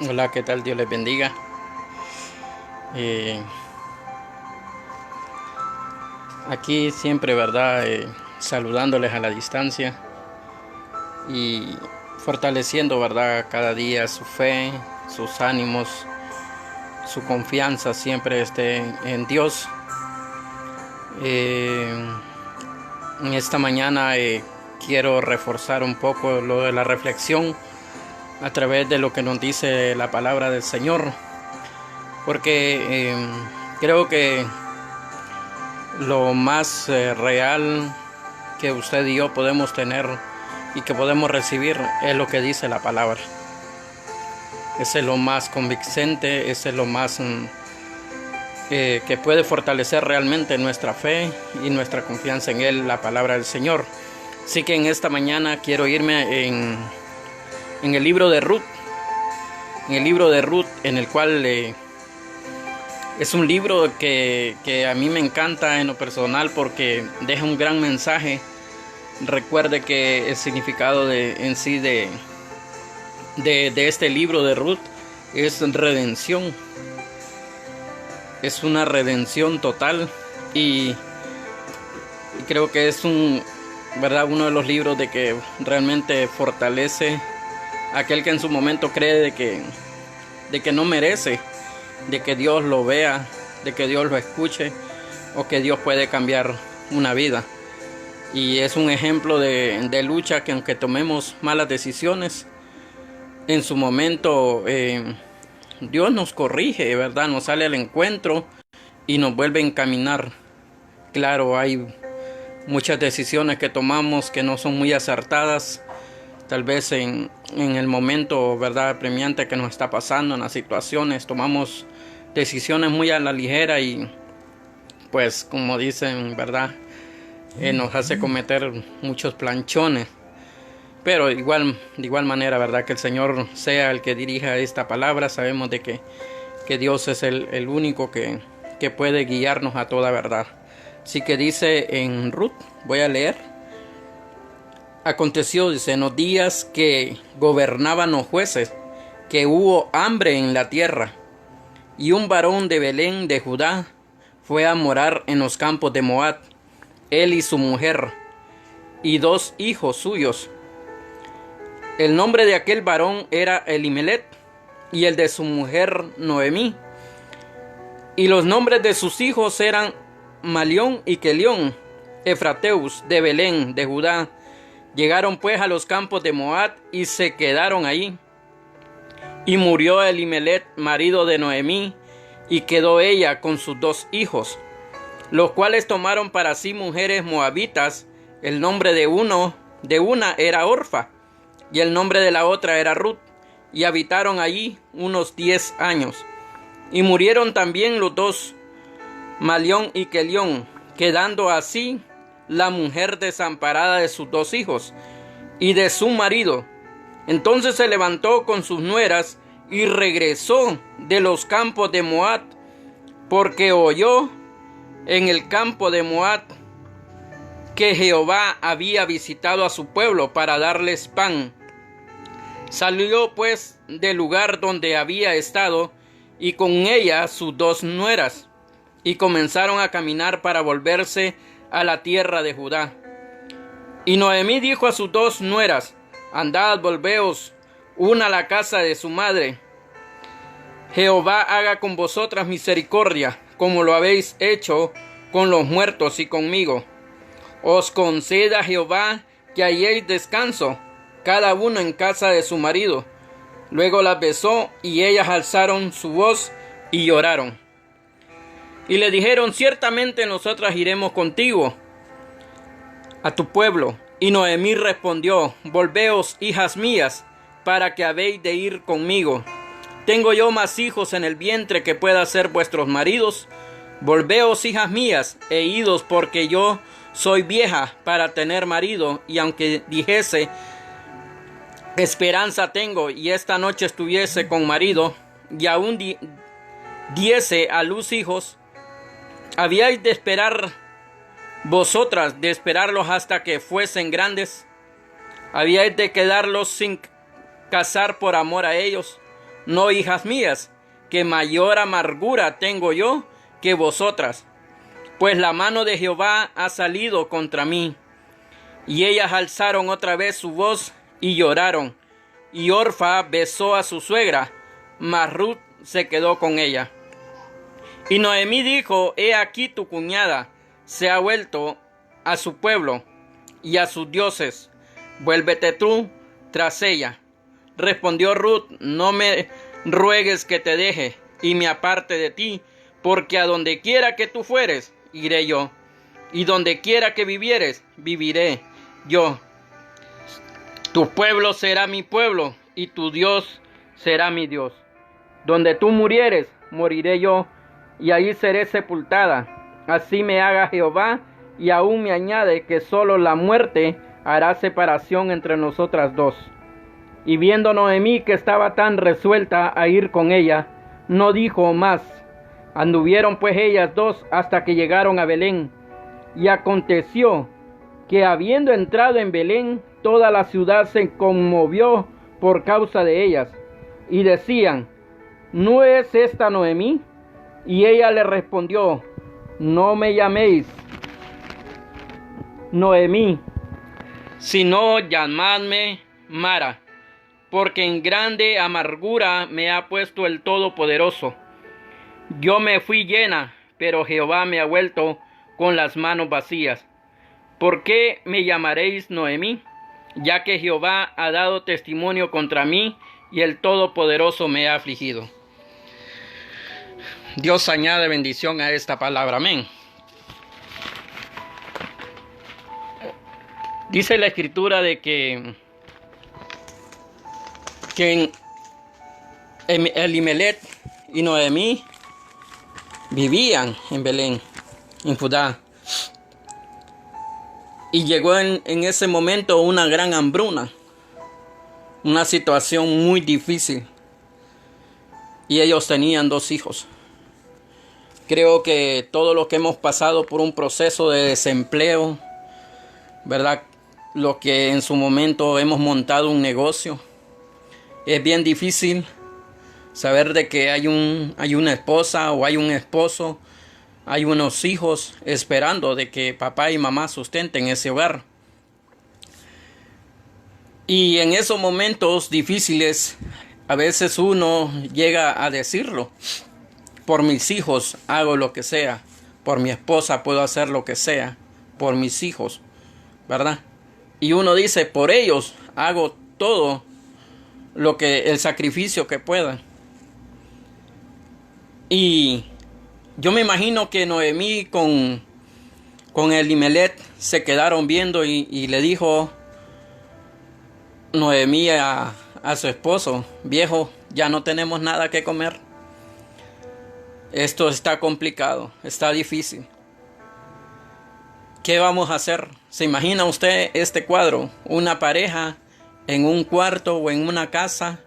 Hola, ¿qué tal? Dios les bendiga. Eh, Aquí siempre, ¿verdad? Saludándoles a la distancia y fortaleciendo, ¿verdad? Cada día su fe, sus ánimos, su confianza siempre esté en Dios. Eh, en esta mañana quiero reforzar un poco lo de la reflexión a través de lo que nos dice la palabra del Señor, porque creo que lo más real que usted y yo podemos tener y que podemos recibir es lo que dice la palabra. Ese es lo más convincente, ese es lo más que puede fortalecer realmente nuestra fe y nuestra confianza en Él, la palabra del Señor. Así que en esta mañana quiero irme en el libro de Ruth, en el cual es un libro que a mí me encanta en lo personal porque deja un gran mensaje. Recuerde que el significado en sí de este libro de Ruth es redención. Es una redención total y creo que es ¿verdad? Uno de los libros de que realmente fortalece a aquel que en su momento cree de que no merece, de que Dios lo vea, de que Dios lo escuche o que Dios puede cambiar una vida. Y es un ejemplo de lucha que aunque tomemos malas decisiones, en su momento Dios nos corrige, ¿verdad? Nos sale al encuentro y nos vuelve a encaminar. Claro, hay muchas decisiones que tomamos que no son muy acertadas, tal vez en el momento, ¿verdad?, apremiante que nos está pasando, en las situaciones, tomamos decisiones muy a la ligera y pues como dicen, ¿verdad?, nos hace cometer muchos planchones. Pero de igual manera, ¿verdad?, que el Señor sea el que dirija esta palabra. Sabemos de que Dios es el único que puede guiarnos a toda verdad. Así que dice en Ruth, voy a leer. Aconteció, dice, en los días que gobernaban los jueces, que hubo hambre en la tierra, y un varón de Belén de Judá fue a morar en los campos de Moab, él y su mujer, y 2 hijos suyos. El nombre de aquel varón era Elimelech, y el de su mujer Noemí. Y los nombres de sus hijos eran Malión y Quelión, efrateos de Belén de Judá. Llegaron pues a los campos de Moab y se quedaron ahí. Y murió Elimelech, marido de Noemí, y quedó ella con sus 2 hijos, los cuales tomaron para sí mujeres moabitas. El nombre de una era Orfa, y el nombre de la otra era Ruth, y habitaron allí unos 10 años. Y murieron también los 2, Malión y Quelión, quedando así la mujer desamparada de sus 2 hijos y de su marido. Entonces se levantó con sus nueras y regresó de los campos de Moab, porque oyó en el campo de Moab que Jehová había visitado a su pueblo para darles pan. Salió pues del lugar donde había estado y con ella sus 2 nueras, y comenzaron a caminar para volverse a la tierra de Judá. Y Noemí dijo a sus 2 nueras: andad, volveos, una a la casa de su madre. Jehová haga con vosotras misericordia, como lo habéis hecho con los muertos y conmigo. Os conceda Jehová que halléis descanso, cada uno en casa de su marido. Luego las besó, y ellas alzaron su voz y lloraron. Y le dijeron: ciertamente nosotras iremos contigo a tu pueblo. Y Noemí respondió: volveos, hijas mías, para que habéis de ir conmigo. ¿Tengo yo más hijos en el vientre que pueda ser vuestros maridos? Volveos, hijas mías, e idos, porque yo soy vieja para tener marido, y aunque dijese: esperanza tengo, y esta noche estuviese con marido, y aún diese a luz hijos, ¿habíais de esperar vosotras, de esperarlos hasta que fuesen grandes? ¿Habíais de quedarlos sin casar por amor a ellos? no, hijas mías, que mayor amargura tengo yo que vosotras, pues la mano de Jehová ha salido contra mí. Y ellas alzaron otra vez su voz y lloraron. Y Orfa besó a su suegra, mas Ruth se quedó con ella. Y Noemí dijo: He aquí tu cuñada se ha vuelto a su pueblo y a sus dioses. Vuélvete tú tras ella. Respondió Ruth: No me ruegues que te deje y me aparte de ti, porque a donde quiera que tú fueres, iré yo, y donde quiera que vivieres, viviré yo. Tu pueblo será mi pueblo, y tu Dios será mi Dios. Donde tú murieres, moriré yo, y ahí seré sepultada. Así me haga Jehová, y aún me añade que solo la muerte hará separación entre nosotras dos. Y viendo Noemí que estaba tan resuelta a ir con ella, no dijo más. Anduvieron pues ellas dos hasta que llegaron a Belén. Y aconteció que habiendo entrado en Belén, toda la ciudad se conmovió por causa de ellas. Y decían: ¿No es esta Noemí? Y ella le respondió: No me llaméis Noemí, sino llamadme Mara, porque en grande amargura me ha puesto el Todopoderoso. Yo me fui llena, pero Jehová me ha vuelto con las manos vacías. ¿Por qué me llamaréis Noemí? Ya que Jehová ha dado testimonio contra mí, y el Todopoderoso me ha afligido. Dios añade bendición a esta palabra. Amén. Dice la Escritura de que Elimelech y Noemí vivían en Belén, en Judá. Y llegó en ese momento una gran hambruna, una situación muy difícil. Y ellos tenían 2 hijos. Creo que todos los que hemos pasado por un proceso de desempleo, ¿verdad? Lo que en su momento hemos montado un negocio, es bien difícil saber de que hay una esposa o hay un esposo, hay unos hijos esperando de que papá y mamá sustenten ese hogar. Y en esos momentos difíciles, a veces uno llega a decirlo: por mis hijos hago lo que sea, por mi esposa puedo hacer lo que sea, por mis hijos, ¿verdad? Y uno dice: por ellos hago todo el sacrificio que pueda. Y yo me imagino que Noemí con Elimelech se quedaron viendo y le dijo Noemí a su esposo: viejo, ya no tenemos nada que comer. Esto está complicado, está difícil. ¿Qué vamos a hacer? ¿Se imagina usted este cuadro? Una pareja en un cuarto o en una casa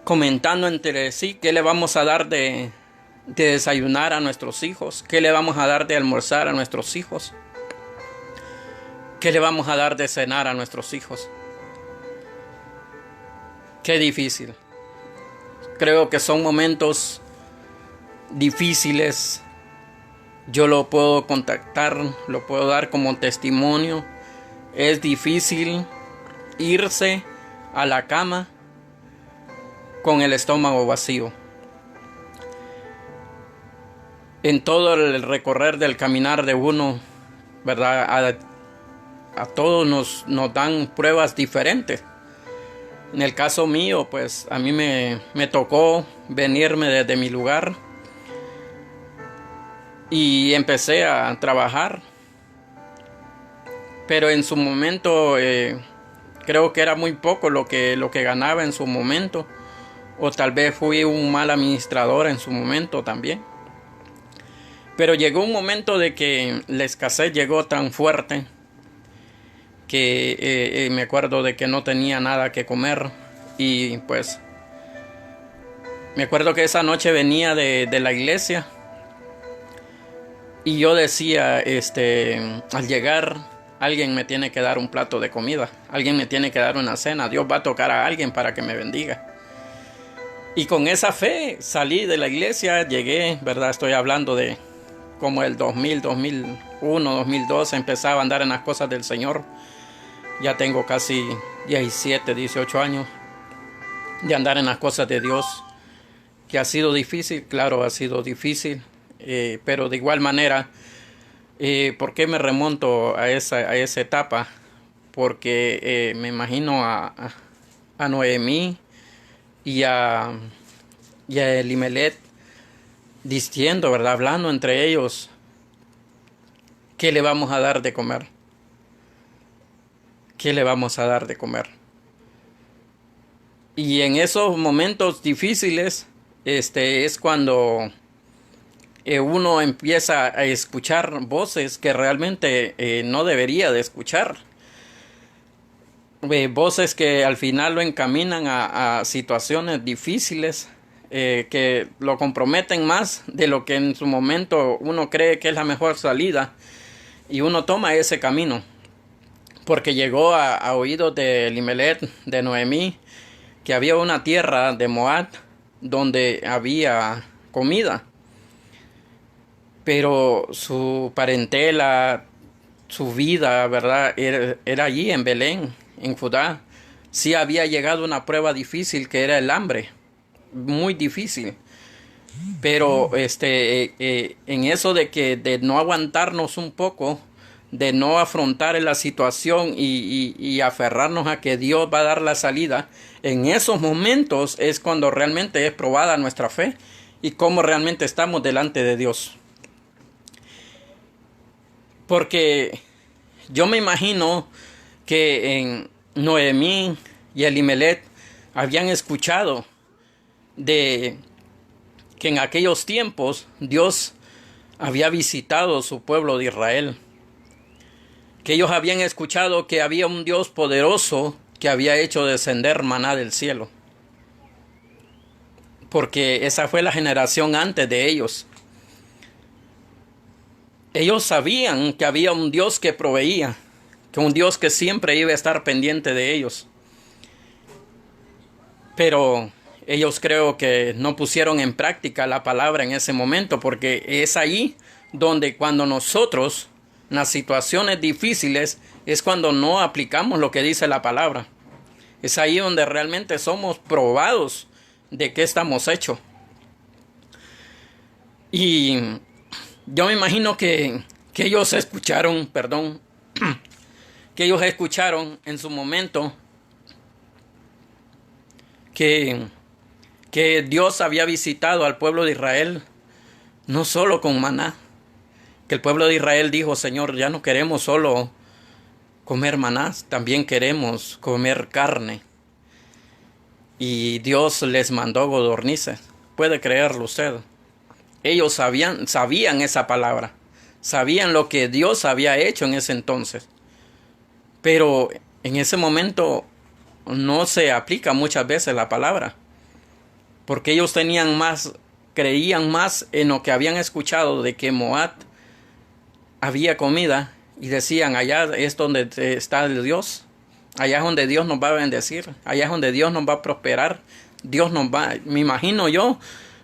comentando entre sí: ¿qué le vamos a dar de desayunar a nuestros hijos? ¿Qué le vamos a dar de almorzar a nuestros hijos? ¿Qué le vamos a dar de cenar a nuestros hijos? Qué difícil. Creo que son momentos difíciles. Yo lo puedo contactar, lo puedo dar como testimonio. Es difícil irse a la cama con el estómago vacío. En todo el recorrer del caminar de uno, ¿verdad? A todos nos dan pruebas diferentes. En el caso mío, pues a mí me tocó venirme desde mi lugar y empecé a trabajar. Pero en su momento creo que era muy poco lo que ganaba en su momento. O tal vez fui un mal administrador en su momento también. Pero llegó un momento de que la escasez llegó tan fuerte que me acuerdo de que no tenía nada que comer. Y pues me acuerdo que esa noche venía de la iglesia y yo decía, al llegar, alguien me tiene que dar un plato de comida, alguien me tiene que dar una cena, Dios va a tocar a alguien para que me bendiga. Y con esa fe salí de la iglesia, llegué, ¿verdad? Estoy hablando de como el 2000, 2001, 2002, empezaba a andar en las cosas del Señor. Ya tengo casi 17, 18 años de andar en las cosas de Dios. Que ha sido difícil, claro, ha sido difícil, pero de igual manera, ¿por qué me remonto a esa etapa? Porque me imagino a Noemí y a Elimelech diciendo, ¿verdad? Hablando entre ellos, ¿qué le vamos a dar de comer? ¿Qué le vamos a dar de comer? Y en esos momentos difíciles, es cuando uno empieza a escuchar voces que realmente no debería de escuchar. Voces que al final lo encaminan a situaciones difíciles, que lo comprometen más de lo que en su momento uno cree que es la mejor salida, y uno toma ese camino porque llegó a oídos de Elimelech, de Noemí, que había una tierra de Moab donde había comida, pero su parentela, su vida, ¿verdad? Era allí en Belén, en Judá. Sí había llegado una prueba difícil, que era el hambre, muy difícil. Pero en eso de no aguantarnos un poco, de no afrontar la situación y aferrarnos a que Dios va a dar la salida, en esos momentos es cuando realmente es probada nuestra fe y cómo realmente estamos delante de Dios. Porque yo me imagino que en Noemí y Elimelech habían escuchado de que en aquellos tiempos Dios había visitado su pueblo de Israel, que ellos habían escuchado que había un Dios poderoso que había hecho descender maná del cielo, porque esa fue la generación antes de ellos. Ellos sabían que había un Dios que proveía, que un Dios que siempre iba a estar pendiente de ellos, pero ellos creo que no pusieron en práctica la palabra en ese momento, porque es ahí donde cuando nosotros, en las situaciones difíciles, es cuando no aplicamos lo que dice la palabra. Es ahí donde realmente somos probados de qué estamos hechos. Y yo me imagino que ellos escucharon, que ellos escucharon en su momento que Dios había visitado al pueblo de Israel, no solo con maná, que el pueblo de Israel dijo: Señor, ya no queremos solo comer maná, también queremos comer carne. Y Dios les mandó codornices. Puede creerlo usted. Ellos sabían esa palabra, sabían lo que Dios había hecho en ese entonces, pero en ese momento no se aplica muchas veces la palabra, porque ellos creían más en lo que habían escuchado de que Moab había comida, y decían: allá es donde está el Dios, allá es donde Dios nos va a bendecir, allá es donde Dios nos va a prosperar, Dios nos va. Me imagino yo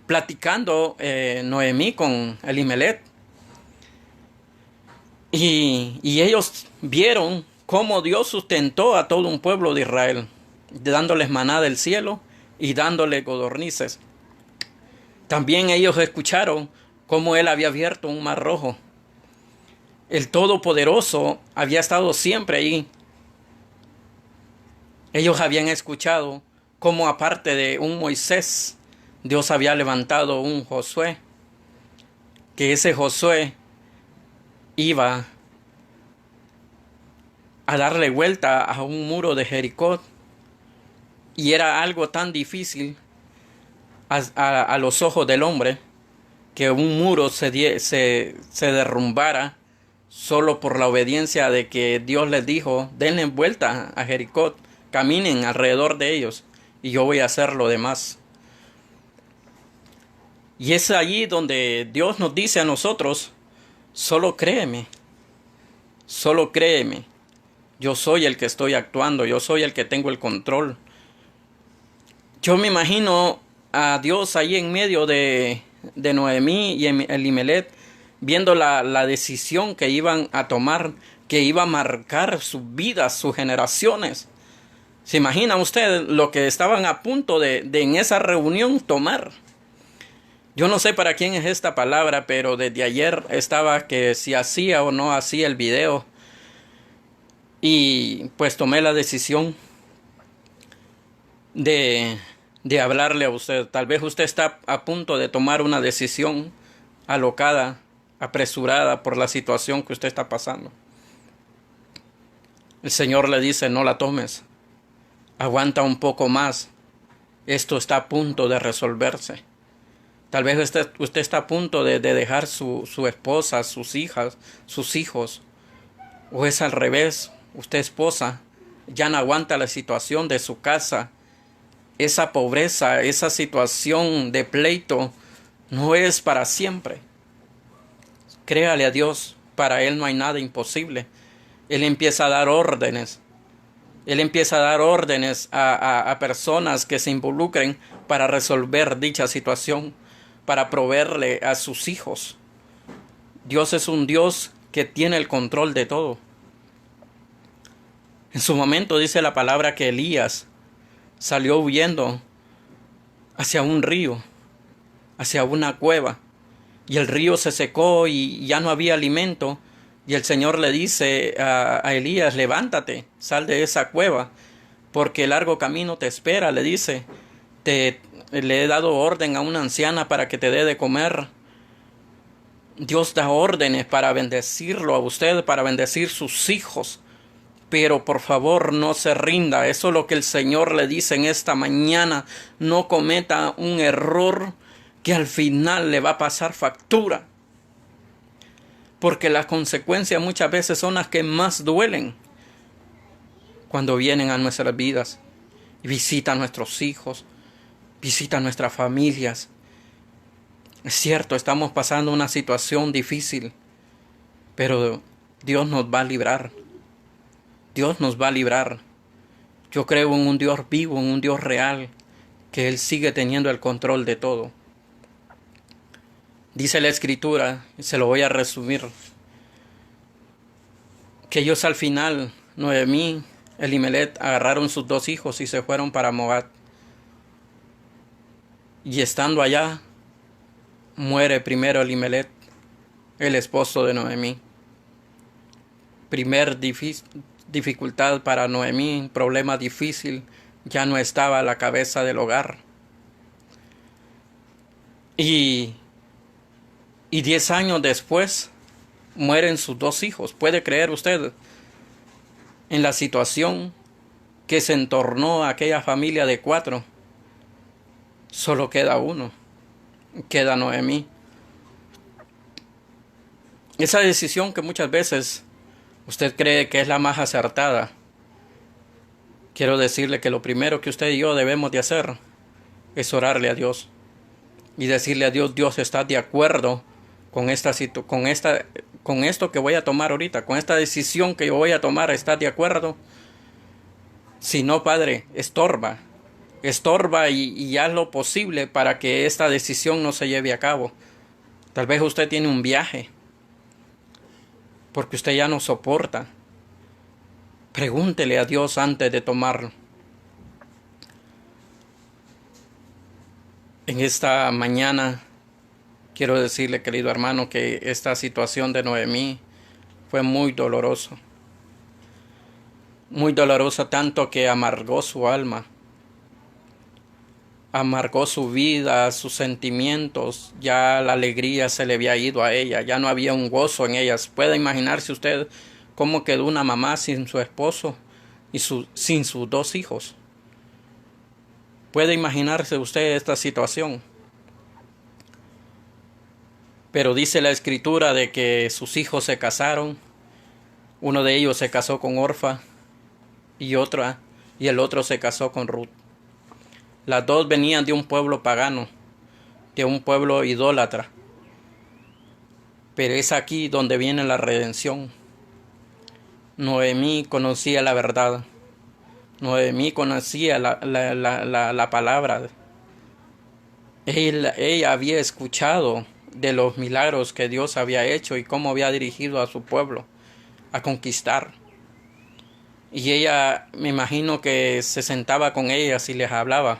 platicando Noemí con Elimelech, y ellos vieron cómo Dios sustentó a todo un pueblo de Israel, dándoles maná del cielo y dándole codornices. También ellos escucharon cómo Él había abierto un mar rojo. El Todopoderoso había estado siempre ahí. Ellos habían escuchado cómo, aparte de un Moisés, Dios había levantado un Josué, que ese Josué iba a darle vuelta a un muro de Jericó, y era algo tan difícil a los ojos del hombre que un muro se derrumbara solo por la obediencia de que Dios les dijo: denle vuelta a Jericó, caminen alrededor de ellos y yo voy a hacer lo demás. Y es allí donde Dios nos dice a nosotros: solo créeme, Solo créeme, yo soy el que estoy actuando, yo soy el que tengo el control. Yo me imagino a Dios ahí en medio de Noemí y Elimelech, viendo la decisión que iban a tomar, que iba a marcar sus vidas, sus generaciones. ¿Se imagina usted lo que estaban a punto de en esa reunión tomar? Yo no sé para quién es esta palabra, pero desde ayer estaba que si hacía o no hacía el video. Y pues tomé la decisión de hablarle a usted. Tal vez usted está a punto de tomar una decisión alocada, apresurada por la situación que usted está pasando. El Señor le dice, no la tomes. Aguanta un poco más. Esto está a punto de resolverse. Tal vez usted está a punto de dejar su esposa, sus hijas, sus hijos. O es al revés. Usted esposa ya no aguanta la situación de su casa. Esa pobreza, esa situación de pleito no es para siempre. Créale a Dios. Para Él no hay nada imposible. Él empieza a dar órdenes. Él empieza a dar órdenes a personas que se involucren para resolver dicha situación, para proveerle a sus hijos. Dios es un Dios que tiene el control de todo. En su momento dice la palabra que Elías salió huyendo hacia un río, hacia una cueva, y el río se secó y ya no había alimento. Y el Señor le dice a Elías, levántate, sal de esa cueva, porque largo camino te espera. Le dice, le he dado orden a una anciana para que te dé de comer. Dios da órdenes para bendecirlo a usted, para bendecir sus hijos. Pero por favor no se rinda. Eso es lo que el Señor le dice en esta mañana. No cometa un error que al final le va a pasar factura. Porque las consecuencias muchas veces son las que más duelen cuando vienen a nuestras vidas y visitan a nuestros hijos, visitan nuestras familias. Es cierto, estamos pasando una situación difícil, pero Dios nos va a librar. Dios nos va a librar. Yo creo en un Dios vivo, en un Dios real, que Él sigue teniendo el control de todo. Dice la Escritura, y se lo voy a resumir, que ellos al final, Noemí, Elimelech, agarraron sus 2 hijos y se fueron para Moab. Y estando allá, muere primero Elimelech, el esposo de Noemí. Primer dificultad para Noemí, problema difícil, ya no estaba a la cabeza del hogar. Y 10 años después mueren sus 2 hijos. ¿Puede creer usted en la situación que se entornó a aquella familia de 4? Solo queda uno, queda Noemí. Esa decisión que muchas veces usted cree que es la más acertada, quiero decirle que lo primero que usted y yo debemos de hacer es orarle a Dios y decirle a Dios, Dios, ¿estás de acuerdo con esto que voy a tomar ahorita, con esta decisión que yo voy a tomar? ¿Estás de acuerdo? Si no, Padre, estorba y haz lo posible para que esta decisión no se lleve a cabo. Tal vez usted tiene un viaje porque usted ya no soporta. Pregúntele a Dios antes de tomarlo. En esta mañana quiero decirle, querido hermano, que esta situación de Noemí fue muy dolorosa. Muy dolorosa, tanto que amargó su alma. Amargó su vida, sus sentimientos. Ya la alegría se le había ido a ella. Ya no había un gozo en ellas. Puede imaginarse usted cómo quedó una mamá sin su esposo y sin sus 2 hijos. Puede imaginarse usted esta situación. Pero dice la Escritura de que sus hijos se casaron. Uno de ellos se casó con Orfa y el otro se casó con Ruth. Las 2 venían de un pueblo pagano, de un pueblo idólatra. Pero es aquí donde viene la redención. Noemí conocía la verdad. Noemí conocía la palabra. Ella había escuchado de los milagros que Dios había hecho y cómo había dirigido a su pueblo a conquistar. Y ella, me imagino que se sentaba con ellas y les hablaba.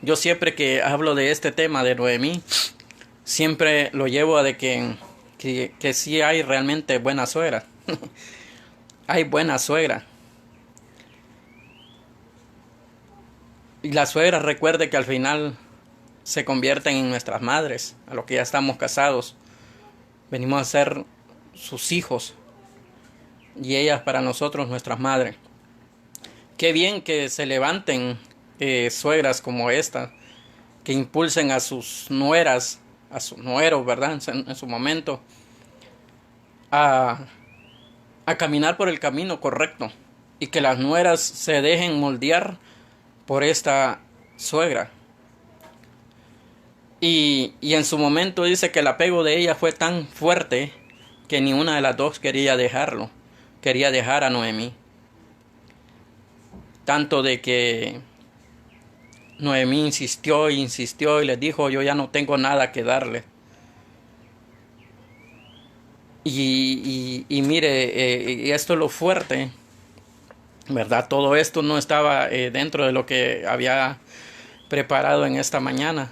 Yo siempre que hablo de este tema de Noemí, siempre lo llevo a de que sí hay realmente buena suegra. Hay buena suegra. Y la suegra, recuerde que al final se convierten en nuestras madres, a lo que ya estamos casados. Venimos a ser sus hijos y ellas para nosotros nuestras madres. Qué bien que se levanten suegras como esta, que impulsen a sus nueras, a sus nueros, ¿verdad? En su momento, a caminar por el camino correcto y que las nueras se dejen moldear por esta suegra. Y en su momento dice que el apego de ella fue tan fuerte que ni una de las dos quería dejarlo, quería dejar a Noemí. Tanto de que Noemí insistió y les dijo, yo ya no tengo nada que darle. Y mire, y esto es lo fuerte, ¿verdad? Todo esto no estaba dentro de lo que había preparado en esta mañana.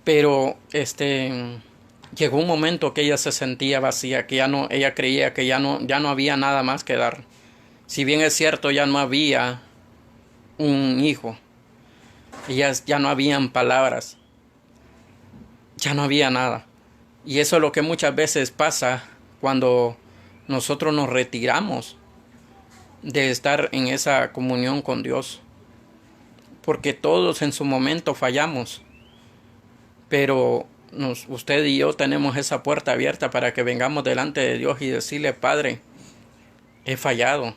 Pero llegó un momento que ella se sentía vacía, que ella creía que ya no había nada más que dar. Si bien es cierto, ya no había un hijo, ya no habían palabras, ya no había nada. Y eso es lo que muchas veces pasa cuando nosotros nos retiramos de estar en esa comunión con Dios. Porque todos en su momento fallamos. Pero usted y yo tenemos esa puerta abierta para que vengamos delante de Dios y decirle, Padre, he fallado,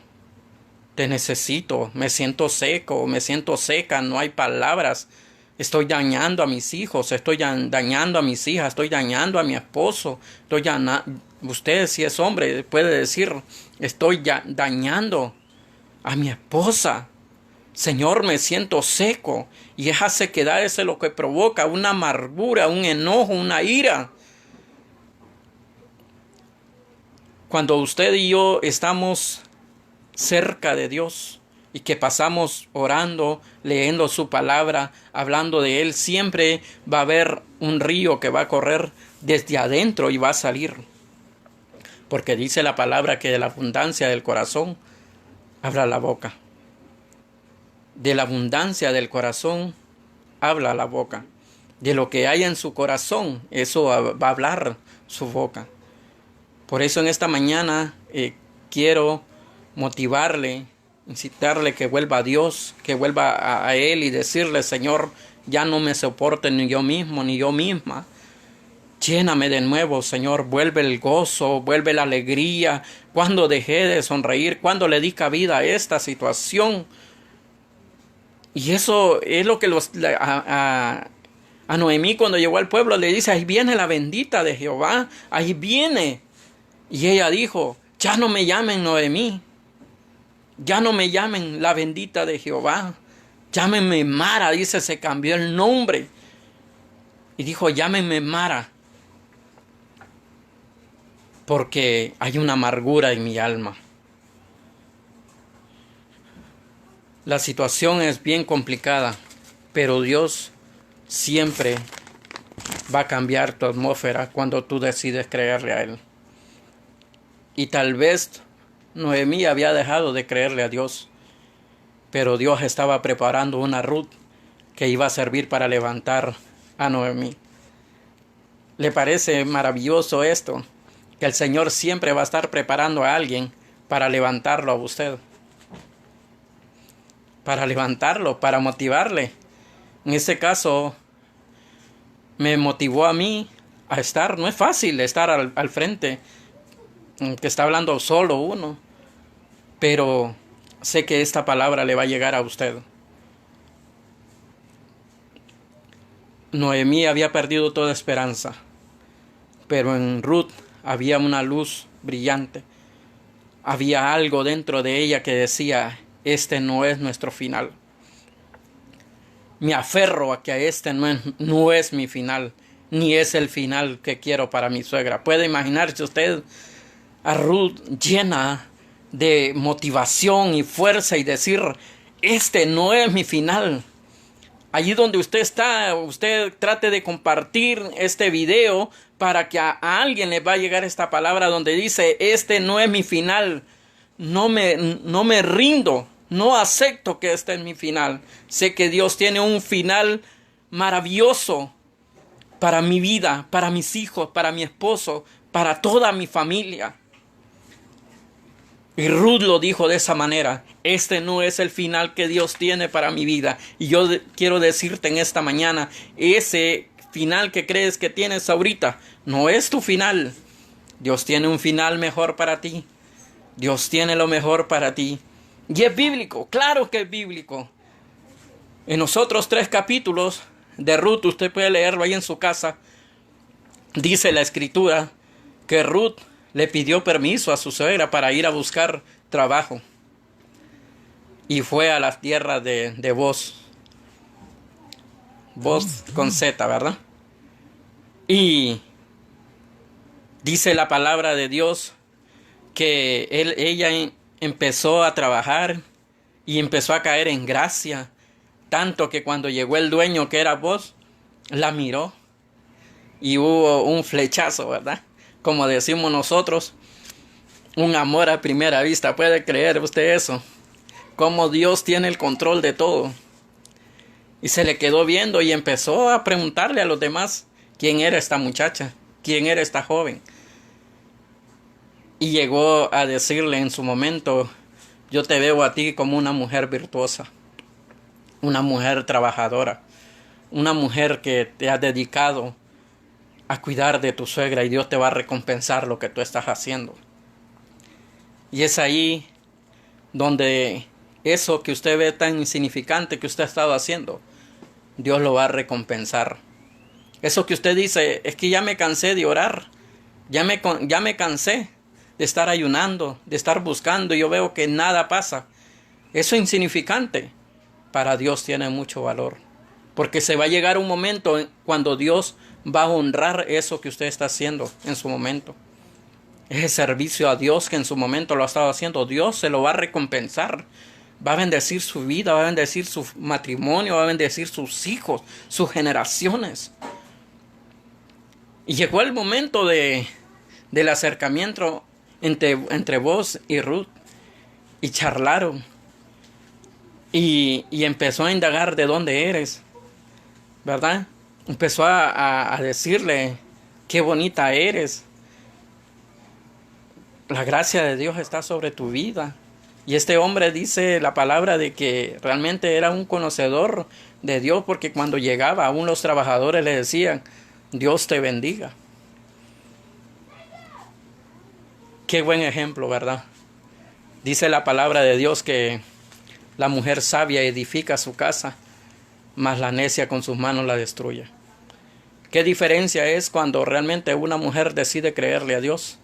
te necesito, me siento seco, me siento seca, no hay palabras, estoy dañando a mis hijos, estoy dañando a mis hijas, estoy dañando a mi esposo, usted si es hombre puede decir, estoy dañando a mi esposa. Señor, me siento seco, y esa sequedad es lo que provoca una amargura, un enojo, una ira. Cuando usted y yo estamos cerca de Dios y que pasamos orando, leyendo su palabra, hablando de Él, siempre va a haber un río que va a correr desde adentro y va a salir. Porque dice la palabra que de la abundancia del corazón habla la boca. De la abundancia del corazón habla la boca. De lo que hay en su corazón, eso va a hablar su boca. Por eso en esta mañana quiero motivarle, incitarle que vuelva a Dios, que vuelva a Él y decirle, Señor, ya no me soporte ni yo mismo ni yo misma. Lléname de nuevo, Señor, vuelve el gozo, vuelve la alegría. Cuando dejé de sonreír, cuando le di cabida a esta situación. Y eso es lo que a Noemí cuando llegó al pueblo le dice, ahí viene la bendita de Jehová, ahí viene. Y ella dijo, ya no me llamen Noemí, ya no me llamen la bendita de Jehová, llámenme Mara, dice, se cambió el nombre. Y dijo, llámenme Mara, porque hay una amargura en mi alma. La situación es bien complicada, pero Dios siempre va a cambiar tu atmósfera cuando tú decides creerle a Él. Y tal vez Noemí había dejado de creerle a Dios, pero Dios estaba preparando una Ruth que iba a servir para levantar a Noemí. ¿Le parece maravilloso esto? Que el Señor siempre va a estar preparando a alguien para levantarlo a usted. Para levantarlo, para motivarle. En este caso, me motivó a mí a estar, no es fácil estar al frente, que está hablando solo uno, pero sé que esta palabra le va a llegar a usted. Noemí había perdido toda esperanza, pero en Ruth había una luz brillante, había algo dentro de ella que decía, este no es nuestro final. Me aferro a que este no es mi final, ni es el final que quiero para mi suegra. Puede imaginarse usted a Ruth llena de motivación y fuerza y decir, este no es mi final. Allí donde usted está, usted trate de compartir este video para que a alguien le va a llegar esta palabra donde dice, este no es mi final, no me rindo, no acepto que este es mi final. Sé que Dios tiene un final maravilloso para mi vida, para mis hijos, para mi esposo, para toda mi familia. Y Ruth lo dijo de esa manera, este no es el final que Dios tiene para mi vida. Y yo quiero decirte en esta mañana, ese final que crees que tienes ahorita, no es tu final. Dios tiene un final mejor para ti. Dios tiene lo mejor para ti. Y es bíblico, claro que es bíblico. En los otros 3 capítulos de Ruth, usted puede leerlo ahí en su casa, dice la escritura que Ruth le pidió permiso a su suegra para ir a buscar trabajo. Y fue a la tierra de Boz. Boz con Z, ¿verdad? Y dice la palabra de Dios que ella empezó a trabajar y empezó a caer en gracia. Tanto que cuando llegó el dueño, que era Boz, la miró. Y hubo un flechazo, ¿verdad? Como decimos nosotros, un amor a primera vista. ¿Puede creer usted eso? Cómo Dios tiene el control de todo. Y se le quedó viendo y empezó a preguntarle a los demás quién era esta muchacha, quién era esta joven. Y llegó a decirle en su momento, yo te veo a ti como una mujer virtuosa, una mujer trabajadora, una mujer que te ha dedicado a cuidar de tu suegra y Dios te va a recompensar lo que tú estás haciendo. Y es ahí donde eso que usted ve tan insignificante que usted ha estado haciendo, Dios lo va a recompensar. Eso que usted dice, es que ya me cansé de orar, ya me cansé de estar ayunando, de estar buscando y yo veo que nada pasa. Eso es insignificante. Para Dios tiene mucho valor. Porque se va a llegar un momento cuando Dios va a honrar eso que usted está haciendo en su momento. Ese servicio a Dios que en su momento lo ha estado haciendo, Dios se lo va a recompensar. Va a bendecir su vida, va a bendecir su matrimonio, va a bendecir sus hijos, sus generaciones. Y llegó el momento del acercamiento entre vos y Ruth. Y charlaron. Y empezó a indagar de dónde eres, ¿verdad? Empezó a decirle, qué bonita eres. La gracia de Dios está sobre tu vida. Y este hombre dice la palabra de que realmente era un conocedor de Dios, porque cuando llegaba, aún los trabajadores le decían, Dios te bendiga. Qué buen ejemplo, ¿verdad? Dice la palabra de Dios que la mujer sabia edifica su casa, mas la necia con sus manos la destruye. ¿Qué diferencia es cuando realmente una mujer decide creerle a Dios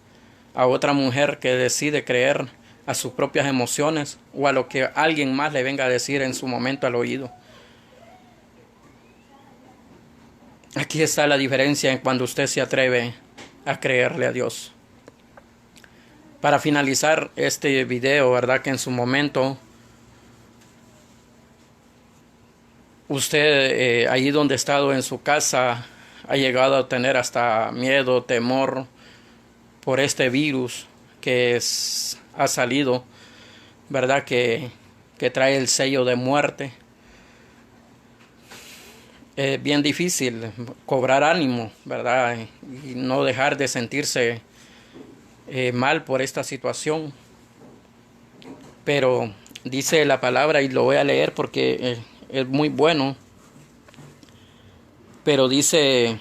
a otra mujer que decide creer a sus propias emociones o a lo que alguien más le venga a decir en su momento al oído? Aquí está la diferencia en cuando usted se atreve a creerle a Dios. Para finalizar este video, ¿verdad? Que en su momento usted allí donde ha estado en su casa ha llegado a tener hasta miedo, temor por este virus que ha salido, ¿verdad? Que trae el sello de muerte. Es bien difícil cobrar ánimo, ¿verdad? Y no dejar de sentirse mal por esta situación. Pero dice la palabra, y lo voy a leer porque es muy bueno, pero dice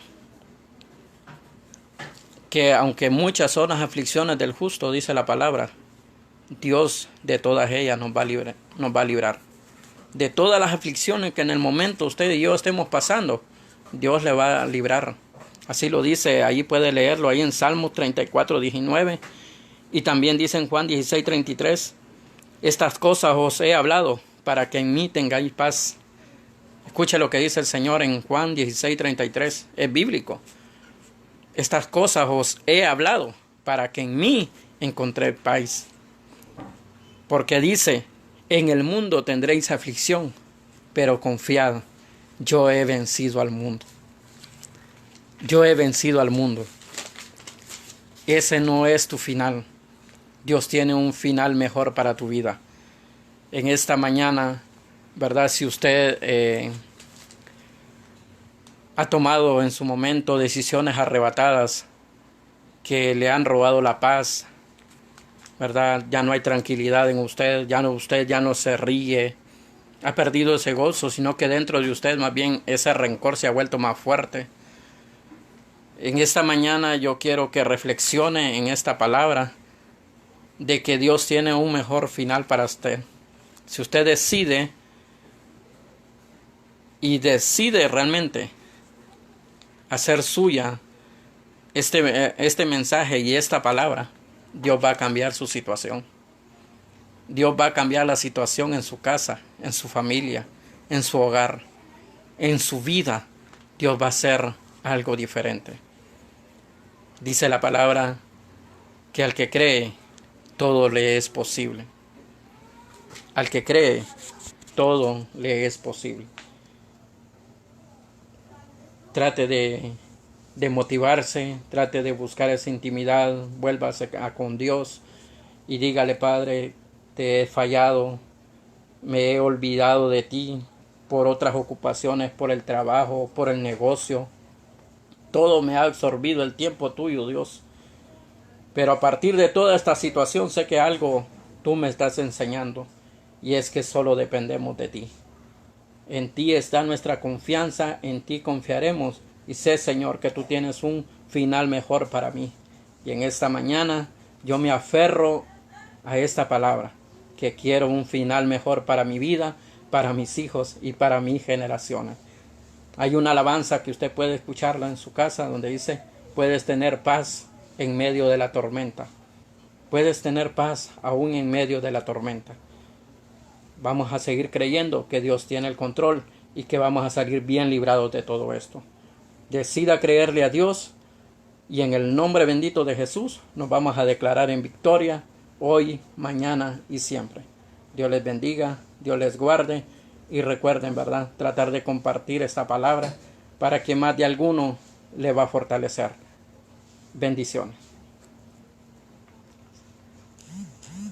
que aunque muchas son las aflicciones del justo, dice la palabra, Dios de todas ellas nos va a librar. De todas las aflicciones que en el momento usted y yo estemos pasando, Dios le va a librar. Así lo dice, ahí puede leerlo, ahí en Salmos 34:19. Y también dice en Juan 16:33, estas cosas os he hablado para que en mí tengáis paz. Escuche lo que dice el Señor en Juan 16:33, es bíblico. Estas cosas os he hablado para que en mí encontréis paz. Porque dice, en el mundo tendréis aflicción, pero confiad, yo he vencido al mundo. Yo he vencido al mundo. Ese no es tu final. Dios tiene un final mejor para tu vida. En esta mañana, ¿verdad? Si usted ha tomado en su momento decisiones arrebatadas que le han robado la paz, ¿verdad? Ya no hay tranquilidad en usted ya no se ríe, ha perdido ese gozo, sino que dentro de usted más bien ese rencor se ha vuelto más fuerte. En esta mañana yo quiero que reflexione en esta palabra de que Dios tiene un mejor final para usted. Si usted decide realmente hacer suya este mensaje y esta palabra, Dios va a cambiar su situación. Dios va a cambiar la situación en su casa, en su familia, en su hogar, en su vida. Dios va a hacer algo diferente. Dice la palabra que al que cree, todo le es posible. Al que cree, todo le es posible. Trate de motivarse, trate de buscar esa intimidad, vuélvase con Dios y dígale: Padre, te he fallado, me he olvidado de ti por otras ocupaciones, por el trabajo, por el negocio. Todo me ha absorbido el tiempo tuyo, Dios. Pero a partir de toda esta situación sé que algo tú me estás enseñando, y es que solo dependemos de ti. En ti está nuestra confianza, en ti confiaremos, y sé, Señor, que tú tienes un final mejor para mí. Y en esta mañana yo me aferro a esta palabra, que quiero un final mejor para mi vida, para mis hijos y para mis generaciones. Hay una alabanza que usted puede escucharla en su casa donde dice: puedes tener paz en medio de la tormenta. Puedes tener paz aún en medio de la tormenta. Vamos a seguir creyendo que Dios tiene el control y que vamos a salir bien librados de todo esto. Decida creerle a Dios y en el nombre bendito de Jesús nos vamos a declarar en victoria hoy, mañana y siempre. Dios les bendiga, Dios les guarde y recuerden, ¿verdad?, tratar de compartir esta palabra para que más de alguno le va a fortalecer. Bendiciones.